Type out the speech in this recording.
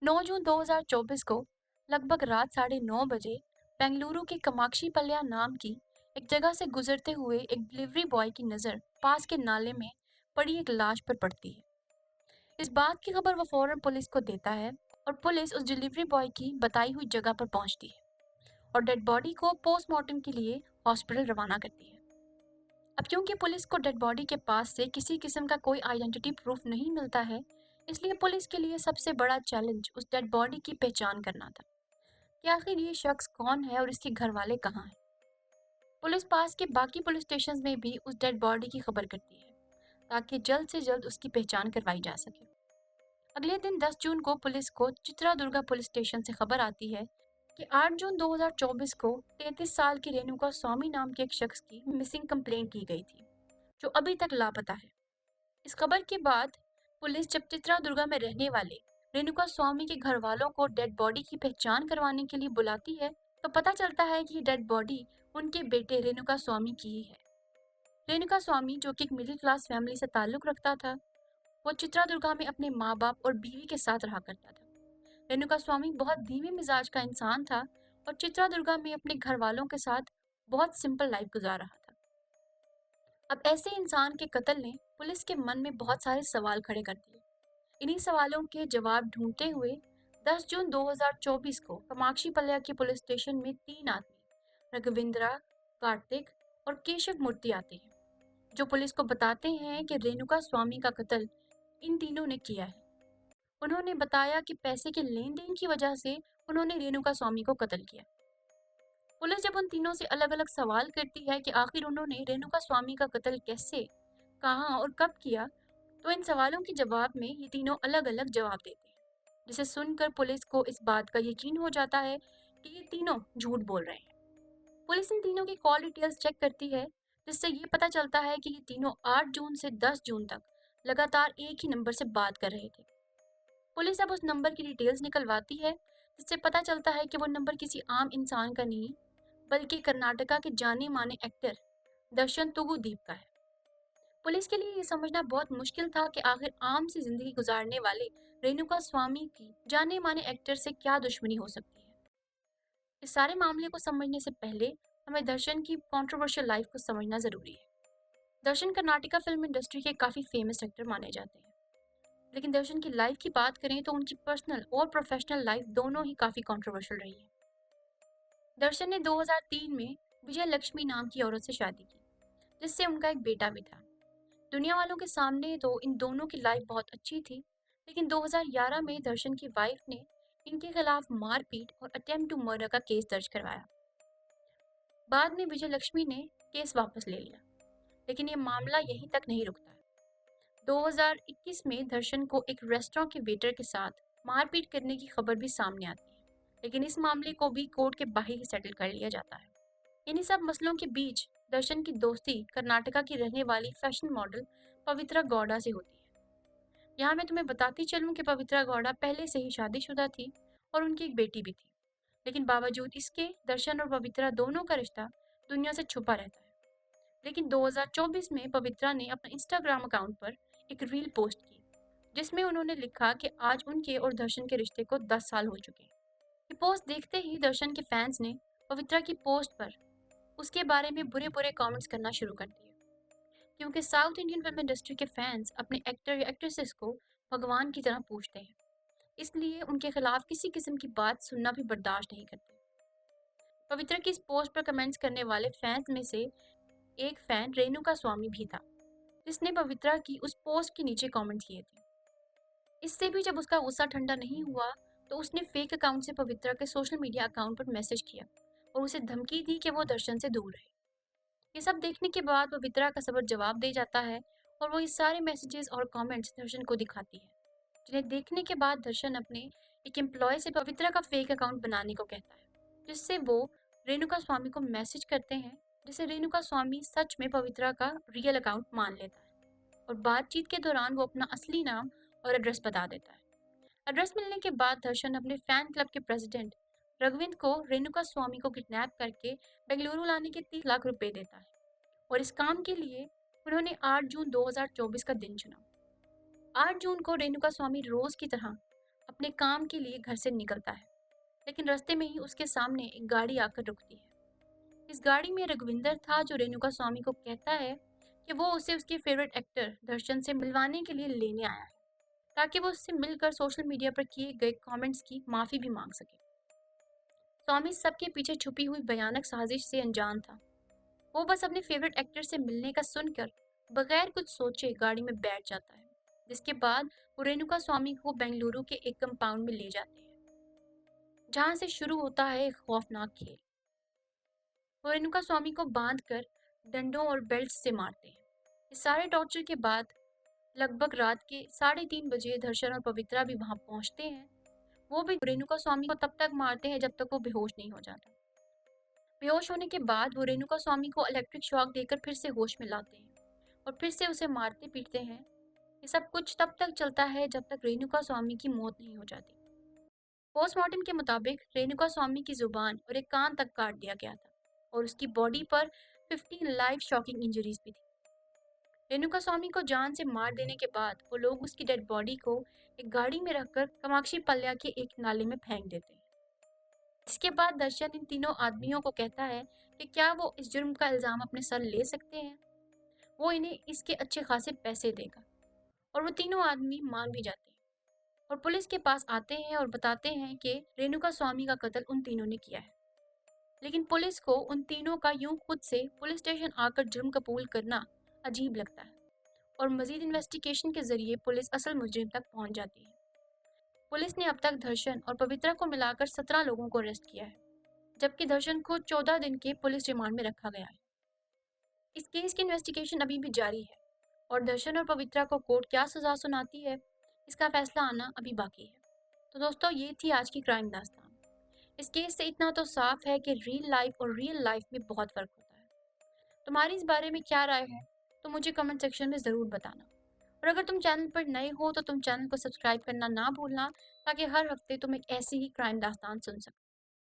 9 जून 2024 को लगभग रात 9:30 बजे बेंगलुरु के कमाक्षी पल्लिया नाम की एक जगह से गुजरते हुए एक डिलीवरी बॉय की नज़र पास के नाले में पड़ी एक लाश पर पड़ती है। इस बात की खबर वो फौरन पुलिस को देता है और पुलिस उस डिलीवरी बॉय की बताई हुई जगह पर पहुंचती है और डेड बॉडी को पोस्टमार्टम के लिए हॉस्पिटल रवाना करती है। अब क्योंकि पुलिस को डेड बॉडी के पास से किसी किस्म का कोई आइडेंटिटी प्रूफ नहीं मिलता है, इसलिए पुलिस के लिए सबसे बड़ा चैलेंज उस डेड बॉडी की पहचान करना था कि आखिर ये शख्स कौन है और इसके घर वाले कहाँ हैं। पुलिस पास के बाकी पुलिस स्टेशन में भी उस डेड बॉडी की खबर करती है ताकि जल्द से जल्द उसकी पहचान करवाई जा सके। अगले दिन 10 जून को पुलिस को चित्रादुर्गा पुलिस स्टेशन से खबर आती है कि 8 जून 2024 को 33 साल की रेणुका स्वामी नाम के एक शख्स की मिसिंग कंप्लेंट की गई थी, जो अभी तक लापता है। इस खबर के बाद पुलिस जब चित्रादुर्गा में रहने वाले रेणुका स्वामी के घर वालों को डेड बॉडी की पहचान करवाने के लिए बुलाती है, तो पता चलता है कि डेड बॉडी उनके बेटे रेणुका स्वामी की ही है। रेणुका स्वामी, जो कि एक मिडिल क्लास फैमिली से ताल्लुक रखता था, वो चित्रादुर्गा में अपने माँ बाप और बीवी के साथ रहा करता था। रेणुका स्वामी बहुत धीमे मिजाज का इंसान था और चित्रादुर्गा में अपने घर वालों के साथ बहुत सिंपल लाइफ गुजार रहा था। अब ऐसे इंसान के कत्ल ने पुलिस के मन में बहुत सारे सवाल खड़े कर दिए। इन्हीं सवालों के जवाब ढूंढते हुए 10 जून 2024 को कामाक्षी पल्लिया के पुलिस स्टेशन में 3 आदमी रघुविंद्रा, कार्तिक और केशव मूर्ति आते हैं, जो पुलिस को बताते हैं कि रेणुका स्वामी का कत्ल इन तीनों ने किया है। उन्होंने बताया कि पैसे के लेन देन की वजह से उन्होंने रेणुका स्वामी को कत्ल किया। पुलिस जब उन तीनों से अलग अलग सवाल करती है कि आखिर उन्होंने रेणुका स्वामी का कत्ल कैसे, कहाँ और कब किया, तो इन सवालों के जवाब में ये तीनों अलग अलग जवाब देते हैं, जिसे सुनकर पुलिस को इस बात का यकीन हो जाता है कि ये तीनों झूठ बोल रहे हैं। पुलिस इन तीनों की कॉल डिटेल्स चेक करती है, जिससे ये पता चलता है कि ये तीनों 8 जून से 10 जून तक लगातार एक ही नंबर से बात कर रहे थे। पुलिस अब उस नंबर की डिटेल्स निकलवाती है, जिससे पता चलता है कि वो नंबर किसी आम इंसान का नहीं, बल्कि कर्नाटका के जाने माने एक्टर दर्शन तुगुदीप का है। पुलिस के लिए ये समझना बहुत मुश्किल था कि आखिर आम सी जिंदगी गुजारने वाले रेणुका स्वामी की जाने माने एक्टर से क्या दुश्मनी हो सकती है। इस सारे मामले को समझने से पहले हमें दर्शन की कंट्रोवर्शियल लाइफ को समझना जरूरी है। दर्शन कर्नाटका फिल्म इंडस्ट्री के काफी फेमस एक्टर माने जाते हैं, लेकिन दर्शन की लाइफ की बात करें तो उनकी पर्सनल और प्रोफेशनल लाइफ दोनों ही काफी कंट्रोवर्शियल रही है। दर्शन ने 2003 में विजय लक्ष्मी नाम की औरत से शादी की, जिससे उनका एक बेटा भी था। दुनिया वालों के सामने तो इन दोनों की लाइफ बहुत अच्छी थी, लेकिन 2011 में दर्शन की वाइफ ने इनके खिलाफ मारपीट और अटेम्प्ट टू मर्डर का केस दर्ज करवाया। बाद में विजय लक्ष्मी ने केस वापस ले लिया, लेकिन ये मामला यहीं तक नहीं रुकता है। 2021 में दर्शन को एक रेस्टोरेंट के वेटर के साथ मारपीट करने की खबर भी सामने आती है, लेकिन इस मामले को भी कोर्ट के बाहर ही सेटल कर लिया जाता है। इन्हीं सब मसलों के बीच दर्शन की दोस्ती कर्नाटका की रहने वाली फैशन मॉडल पवित्रा गौड़ा से होती है। यहाँ मैं तुम्हें बताती चलूं कि पवित्रा गौड़ा पहले से ही शादीशुदा थी और उनकी एक बेटी भी थी, लेकिन बावजूद इसके दर्शन और पवित्रा दोनों का रिश्ता दुनिया से छुपा रहता है। लेकिन 2024 में पवित्रा ने अपने इंस्टाग्राम अकाउंट पर एक रील पोस्ट की, जिसमें उन्होंने लिखा कि आज उनके और दर्शन के रिश्ते को 10 साल हो चुके हैं। ये पोस्ट देखते ही दर्शन के फैंस ने पवित्रा की पोस्ट पर उसके बारे में बुरे बुरे कमेंट्स करना शुरू कर दिए, क्योंकि साउथ इंडियन फिल्म इंडस्ट्री के फैंस अपने एक्टर या एक्ट्रेसेस को भगवान की तरह पूजते हैं, इसलिए उनके खिलाफ किसी किस्म की बात सुनना भी बर्दाश्त नहीं करते। पवित्रा की इस पोस्ट पर कमेंट्स करने वाले फैंस में से एक फैन रेणुका स्वामी भी था, जिसने पवित्रा की उस पोस्ट के नीचे कमेंट किए थे। इससे भी जब उसका गुस्सा ठंडा नहीं हुआ, तो उसने फेक अकाउंट से पवित्रा के सोशल मीडिया अकाउंट पर मैसेज किया और उसे धमकी दी कि वो दर्शन से दूर रहे। ये सब देखने के बाद पवित्रा का सबर जवाब दे जाता है और वो ये सारे मैसेजेस और कमेंट्स दर्शन को दिखाती है, जिन्हें देखने के बाद दर्शन अपने एक एम्प्लॉय से पवित्रा का फेक अकाउंट बनाने को कहता है, जिससे वो रेणुका स्वामी को मैसेज करते हैं, जिसे रेणुका स्वामी सच में पवित्रा का रियल अकाउंट मान लेता है और बातचीत के दौरान वो अपना असली नाम और एड्रेस बता देता है। एड्रेस मिलने के बाद दर्शन अपने फैन क्लब के प्रेसिडेंट रघुविंद को रेणुका स्वामी को किडनैप करके बेंगलुरु लाने के 30 लाख रुपए देता है और इस काम के लिए उन्होंने 8 जून 2024 का दिन चुना। 8 जून को रेणुका स्वामी रोज की तरह अपने काम के लिए घर से निकलता है, लेकिन रास्ते में ही उसके सामने एक गाड़ी आकर रुकती है। इस गाड़ी में रघुविंदर था, जो रेणुका स्वामी को कहता है कि वो उसे उसके फेवरेट एक्टर दर्शन से मिलवाने के लिए लेने आया है, ताकि वो उससे मिलकर सोशल मीडिया पर किए गए कमेंट्स की माफी भी मांग सके। स्वामी सबके पीछे छुपी हुई भयानक साजिश से अनजान था। वो बस अपने फेवरेट एक्टर से मिलने का सुनकर बगैर कुछ सोचे गाड़ी में बैठ जाता है, जिसके बाद वो रेणुका स्वामी को बेंगलुरु के एक कंपाउंड में ले जाते हैं, जहां से शुरू होता है एक खौफनाक खेल। वो रेणुका स्वामी को बांध कर डंडों और बेल्ट से मारते हैं। इस सारे टॉर्चर के बाद लगभग रात के 3:30 बजे दर्शन और पवित्रा भी वहां पहुंचते हैं। वो भी रेणुका स्वामी को तब तक मारते हैं जब तक वो बेहोश नहीं हो जाता। बेहोश होने के बाद वो रेणुका स्वामी को इलेक्ट्रिक शॉक देकर फिर से होश में लाते हैं और फिर से उसे मारते पीटते हैं। ये सब कुछ तब तक चलता है जब तक रेणुका स्वामी की मौत नहीं हो जाती। पोस्टमार्टम के मुताबिक रेणुका स्वामी की जुबान और एक कान तक काट दिया गया था और उसकी बॉडी पर 15 लाइफ शॉकिंग इंजरीज भी थी। रेणुका स्वामी को जान से मार देने के बाद वो लोग उसकी डेड बॉडी को एक गाड़ी में रखकर कामाक्षी पल्या के एक नाले में फेंक देते हैं। इसके बाद दर्शन इन तीनों आदमियों को कहता है कि क्या वो इस जुर्म का इल्जाम अपने सर ले सकते हैं। वो इन्हें इसके अच्छे खासे पैसे देगा और वो तीनों आदमी मान भी जाते हैं और पुलिस के पास आते हैं और बताते हैं कि रेणुका स्वामी का कत्ल उन तीनों ने किया है। लेकिन पुलिस को उन तीनों का यूं खुद से पुलिस स्टेशन आकर जुर्म कबूल करना अजीब लगता है और मजीद इन्वेस्टिगेशन के जरिए पुलिस असल मुजरिम तक पहुंच जाती है। पुलिस ने अब तक दर्शन और पवित्रा को मिलाकर 17 लोगों को अरेस्ट किया है, जबकि दर्शन को 14 दिन के पुलिस रिमांड में रखा गया है। इस केस की इन्वेस्टिगेशन अभी भी जारी है और दर्शन और पवित्रा को कोर्ट क्या सजा सुनाती है, इसका फैसला आना अभी बाकी है। तो दोस्तों, ये थी आज की क्राइम दास्तान। इस केस से इतना तो साफ है कि रियल लाइफ और रियल लाइफ में बहुत फर्क होता है। तुम्हारी इस बारे में क्या राय है, तो मुझे कमेंट सेक्शन में ज़रूर बताना। और अगर तुम चैनल पर नए हो तो तुम चैनल को सब्सक्राइब करना ना भूलना, ताकि हर हफ्ते तुम एक ऐसी ही क्राइम दास्तान सुन सको।